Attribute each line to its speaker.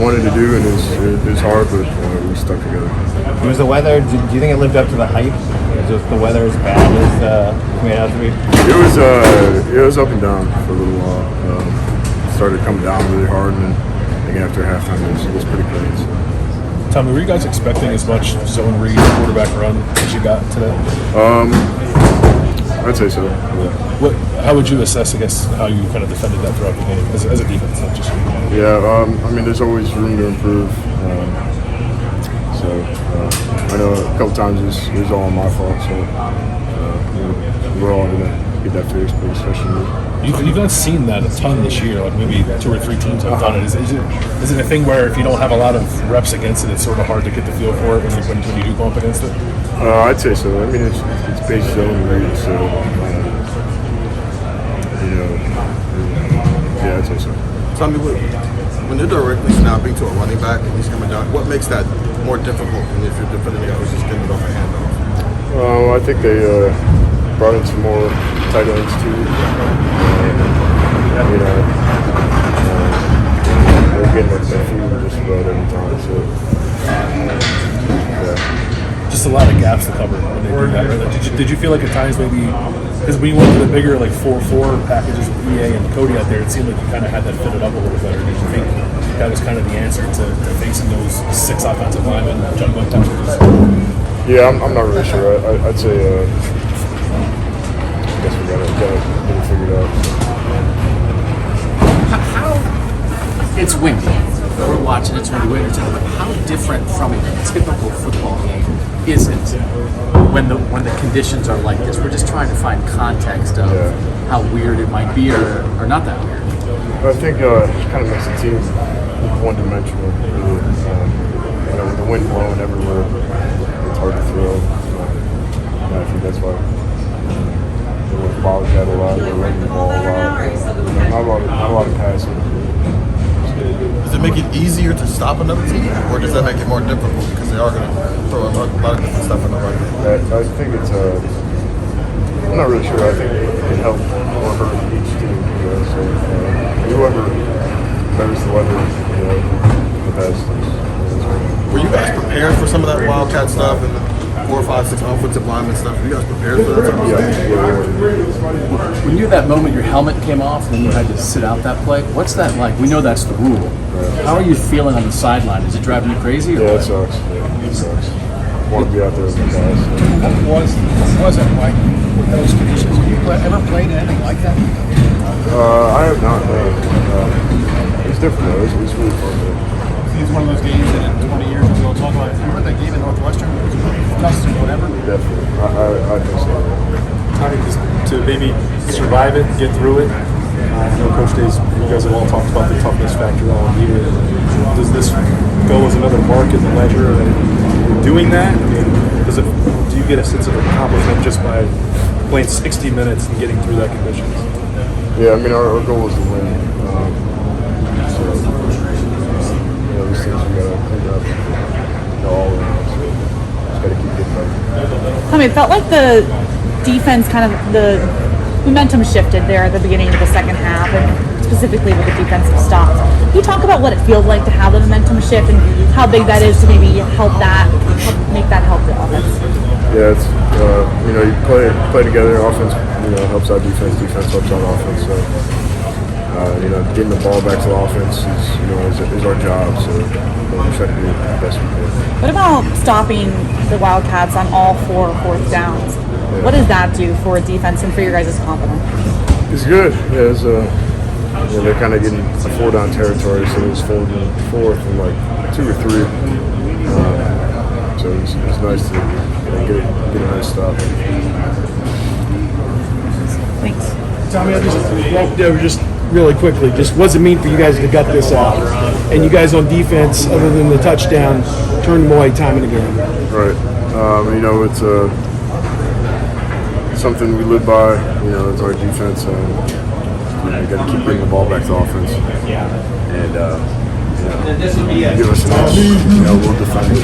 Speaker 1: wanted to do, and it was hard, but we stuck together.
Speaker 2: Was the weather? Do you think it lived up to the hype? Was the weather as bad as made out to be?
Speaker 1: It was up and down for a little while. Started coming down really hard, and then I think after halftime it was pretty clean. So.
Speaker 3: Tommy, were you guys expecting as much zone read quarterback run as you got today?
Speaker 1: I'd say so. Yeah.
Speaker 3: How would you assess, I guess, how you kind of defended that throughout the game as a defense? Not just
Speaker 1: I mean, there's always room to improve. I know a couple times it was all my fault. So we're all gonna get that fixed, but especially me.
Speaker 3: You've not seen that a ton this year. Like maybe 2 or 3 teams have done it. Is it a thing where if you don't have a lot of reps against it, it's sort of hard to get the feel for it when you do go up against it?
Speaker 1: I'd say so. I mean, it's base zone read, so yeah, I'd say so.
Speaker 4: Tell me, when you're directly snapping to a running back and he's coming down, what makes that more difficult than if you're defending a guy who's just getting it off a handoff?
Speaker 1: I think they brought in some more tight ends too. They're getting up their feet just about every time. So, yeah.
Speaker 3: Just a lot of gaps to cover when they do that. Right? Did you feel like at times maybe because we went to the bigger like 4-4 packages with EA and Cody out there, it seemed like you kind of had that fitted up a little better. Did you think that was kind of the answer to facing those 6 offensive linemen juggling packages?
Speaker 1: Yeah, I'm not really sure. I'd say I guess we got it figured out.
Speaker 5: How it's windy. We're watching it's windy. But how different from a typical football game is it when the conditions are like this? We're just trying to find context of how weird it might be or not that weird.
Speaker 1: I think it kind of makes the team one-dimensional. Really. With the wind blowing everywhere, it's hard to throw. And I think that's why the ball got a lot, they're running the ball a lot. Not a lot of passing.
Speaker 4: Does it make it easier to stop another team, or does that make it more difficult because they are going to throw a lot of different stuff in the run game?
Speaker 1: I think it's I'm not really sure. I think it can help or hurt each team. So whoever betters the weather, the best.
Speaker 4: Were you guys prepared for some of that Wildcat stuff and the 4, 5, 6 offensive lineman stuff? Were you guys prepared for that?
Speaker 5: When you had that moment, your helmet came off, and then you had to sit out that play. What's that like? We know that's the rule. How are you feeling on the sideline? Is it driving you crazy? Or
Speaker 1: it sucks. It sucks. I want to be out there with the guys.
Speaker 6: What was it like with those conditions? Have you ever played anything like that?
Speaker 1: I have not. It's different though. It's really fun.
Speaker 6: It's one of those games that in 20 years we'll talk about. Remember that game in Northwestern? It was tough or whatever.
Speaker 1: Definitely. I think so.
Speaker 7: Tommy, just to maybe survive it, get through it. I know Coach Days, you guys have all talked about the toughness factor all year. Does this go as another mark in the ledger of doing that? I mean, do you get a sense of accomplishment just by playing 60 minutes and getting through that conditions?
Speaker 1: Yeah, I mean, our goal is to win. These things we gotta clean up all around. So just gotta keep getting better.
Speaker 8: I mean, it felt like the defense kind of the momentum shifted there at the beginning of the second half, and specifically with the defensive stops. Can you talk about what it feels like to have the momentum shift and how big that is to maybe make that help the offense?
Speaker 1: Yeah, it's you play together. Offense helps out defense. Defense helps out offense. So. Getting the ball back to the offense is our job, so we try to do the best we can.
Speaker 8: What about stopping the Wildcats on all 4 fourth downs? Yeah. What does that do for a defense and for your guys' confidence?
Speaker 1: It's good. Yeah, they're kind of getting a 4-down territory, so it's 4th and like 2 or 3. So it's nice to get a nice stop.
Speaker 8: Thanks.
Speaker 9: Tommy, I just walked over really quickly, just what does it mean for you guys to gut this out? And you guys on defense, other than the touchdown, turned them away time and again.
Speaker 1: Right. It's something we live by. It's our defense. You got to keep bringing the ball back to offense. And give us an edge. We'll defend it.